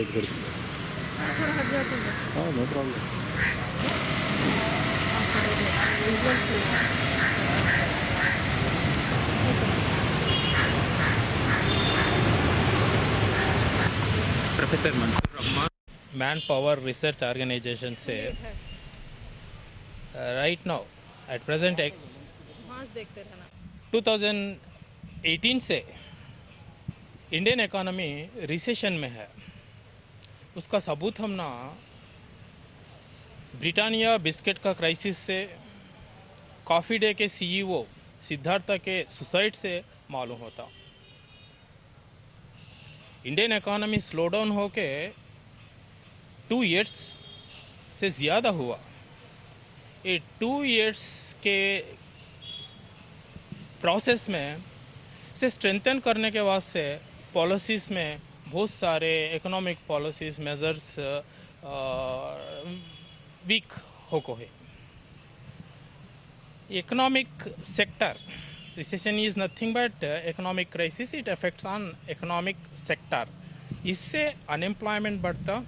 इधर की। थोड़ा हट जाते हैं। हाँ no problem. Professor Mansoor Rahman man power research organisation से राइट नाउ एट प्रेजेंट घास देखते रहना। 2018 से इंडियन इकोनॉमी रिसेशन में है। उसका सबूत हम ना ब्रिटानिया बिस्किट का क्राइसिस से, कॉफ़ी डे के सीईओ सिद्धार्थ के सुसाइड से मालूम होता। इंडियन इकोनॉमी स्लो डाउन होके 2 इयर्स से ज़्यादा हुआ। ये 2 इयर्स के प्रोसेस में इसे स्ट्रेंथन करने के वास्ते पॉलिसीज़ में बहुत सारे इकोनॉमिक पॉलिसीज़ मेजर्स वीक होको है। Economic sector recession is nothing but economic crisis, it affects on economic sector. इससे अनएम्प्लॉयमेंट बढ़ता,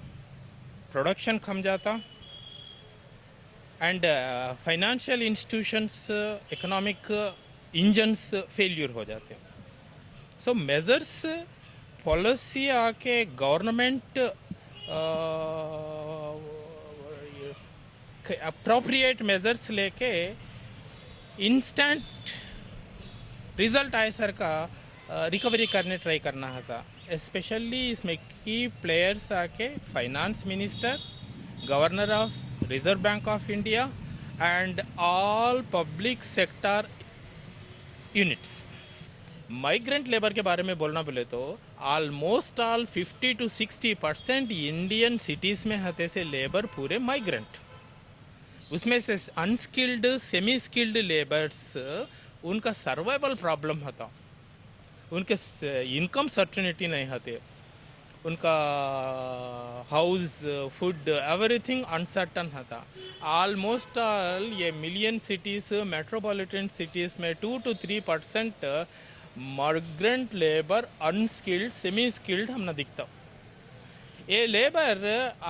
प्रोडक्शन कम जाता and financial institutions economic engines failure हो जाते हैं। सो मेजर्स पॉलिसी आके गवर्नमेंट अप्रोप्रिएट मेजर्स लेके इंस्टेंट रिजल्ट आए सर का रिकवरी करने ट्राई करना था। स्पेशली इसमें की प्लेयर्स आके finance minister, governor of reserve bank of India and all public sector units. Migrant labour के बारे में बोलना बोले तो almost all 50 to 60% Indian cities में हते से लेबर पूरे माइग्रेंट। उसमें से अनस्किल्ड सेमी स्किल्ड लेबर्स उनका सर्वाइवल प्रॉब्लम होता, उनके इनकम सर्टेनिटी नहीं होते, उनका हाउस फूड एवरीथिंग अनसर्टन होता। ऑलमोस्ट ऑल ये मिलियन सिटीज़ मेट्रोपॉलिटन सिटीज़ में 2 to 3% migrant labour unskilled semi skilled हमने दिखता। ये labour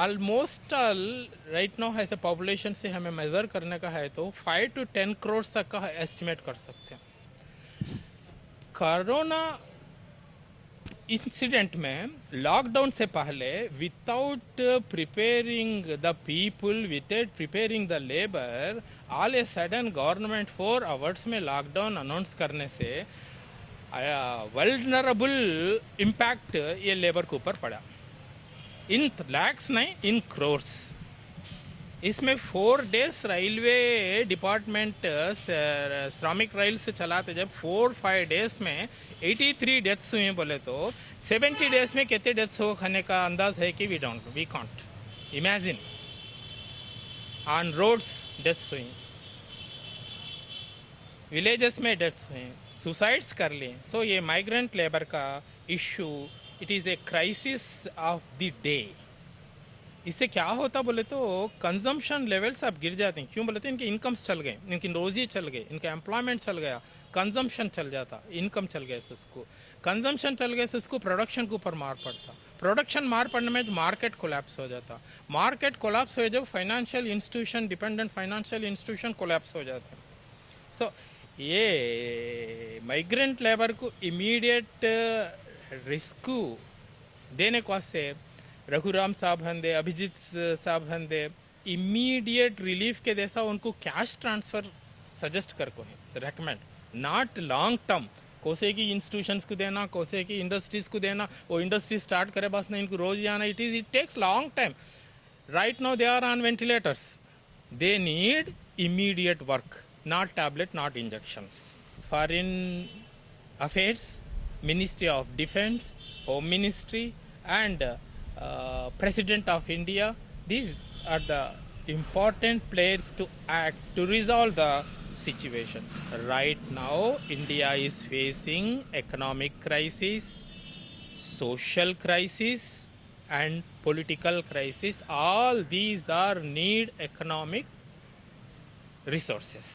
almost all right now ऐसे पॉपुलेशन से हमें मेज़र करने का है तो 5 to 10 करोड़ तक का एस्टिमेट कर सकते हैं। कोरोना इंसिडेंट में लॉकडाउन से पहले without preparing the people, without preparing the labour, all a sudden government 4 hours में लॉकडाउन अनाउंस करने से वल्नरेबल इम्पैक्ट ये लेबर के ऊपर पड़ा। इन लैक्स नहीं, इन क्रोर्स। इसमें 4 days रेलवे डिपार्टमेंट श्रमिक रेल से चलाते, जब 4-5 days में 83 डेथ्स हुए बोले तो 70 days में कितने डेथ्स हो खाने का अंदाज है कि we can't imagine. On roads deaths हुई, विलेजेस में डेथ्स हुई, सुसाइड्स कर लिए। सो ये माइग्रेंट लेबर का issue, it is a crisis of the day. इससे क्या होता बोले तो कंजम्पशन लेवल्स अब गिर जाते हैं। क्यों बोले तो इनके इनकम्स चल गए, इनकी रोजी चल गए, इनका एम्प्लॉयमेंट चल गया, कंजम्पशन चल जाता, इनकम चल गया से उसको, कंजम्पशन चल गया से उसको प्रोडक्शन के ऊपर मार पड़ता, प्रोडक्शन मार पड़ने में मार्केट कोलैप्स हो जाता, मार्केट कोलैप्स हो जब financial institution, dependent financial institution collapse हो जाते हैं। सो ये माइग्रेंट लेबर को इमीडिएट रिस्क देने को वास्ते रघुराम साहब हंदे, अभिजीत साहब हंदे इमीडिएट रिलीफ के जैसा उनको कैश ट्रांसफ़र सजेस्ट कर को है, रेकमेंड, नॉट लॉन्ग टर्म। कोसे की इंस्टीट्यूशंस को देना, कोसे की इंडस्ट्रीज़ को देना, वो इंडस्ट्री स्टार्ट करे बस नहीं, इनको रोज आना, it takes long time. Right now they are on ventilators, they need immediate work, not tablet, not injections. Foreign Affairs, Ministry of Defense, Home Ministry and President of India, these are the important players to act to resolve the situation. Right now India is facing economic crisis, social crisis and political crisis. All these are need economic resources.